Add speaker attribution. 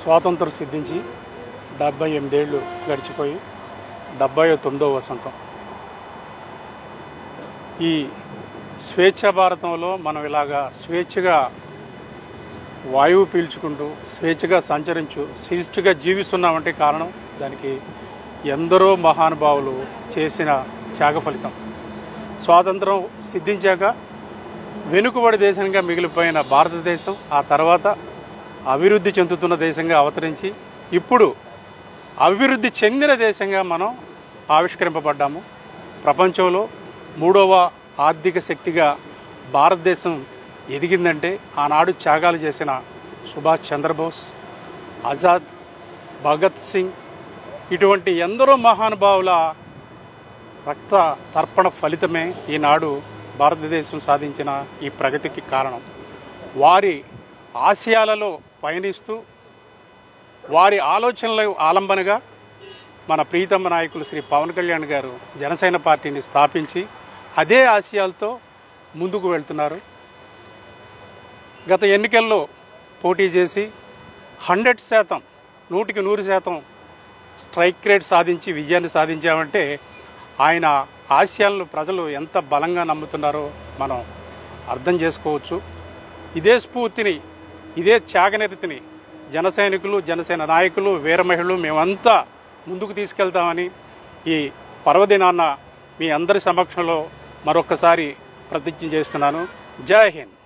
Speaker 1: స్వాతంత్రం సిద్ధించి 78 ఏళ్ళు గడిచిపోయి 79వ వసంతం. ఈ స్వేచ్ఛ భారతంలో మనం ఇలాగా స్వేచ్ఛగా వాయువు పీల్చుకుంటూ స్వేచ్ఛగా స్వేచ్ఛగా జీవిస్తున్నామంటే కారణం దానికి ఎందరో మహానుభావులు చేసిన త్యాగ ఫలితం. స్వాతంత్రం సిద్ధించాక వెనుకబడి దేశంగా మిగిలిపోయిన భారతదేశం ఆ తర్వాత అభివృద్ధి చెందుతున్న దేశంగా అవతరించి ఇప్పుడు అభివృద్ధి చెందిన దేశంగా మనం ఆవిష్కరింపబడ్డాము. ప్రపంచంలో 3వ ఆర్థిక శక్తిగా భారతదేశం ఎదిగిందంటే ఆనాడు త్యాగాలు చేసిన సుభాష్ చంద్రబోస్, ఆజాద్, భగత్ సింగ్ ఇటువంటి ఎందరో మహానుభావుల రక్త తర్పణ ఫలితమే ఈనాడు భారతదేశం సాధించిన ఈ ప్రగతికి కారణం. వారి ఆశయాలలో పయనిస్తూ వారి ఆలోచనల ఆలంబనగా మన ప్రీతమ నాయకులు శ్రీ పవన్ కళ్యాణ్ గారు జనసేన పార్టీని స్థాపించి అదే ఆశయాలతో ముందుకు వెళ్తున్నారు. గత ఎన్నికల్లో పోటీ చేసి 100%, 100% స్ట్రైక్ రేట్ సాధించి విజయాన్ని సాధించామంటే ఆయన ఆశయాలను ప్రజలు ఎంత బలంగా నమ్ముతున్నారో మనం అర్థం చేసుకోవచ్చు. ఇదే స్ఫూర్తిని, ఇదే త్యాగనిరతిని జన సైనికులు, జనసేన నాయకులు, వీర మహిళలు మేమంతా ముందుకు తీసుకెళ్తామని ఈ పర్వదినాన్న మీ అందరి సమక్షంలో మరొక్కసారి ప్రతిజ్ఞ చేస్తున్నాను. జై హింద్.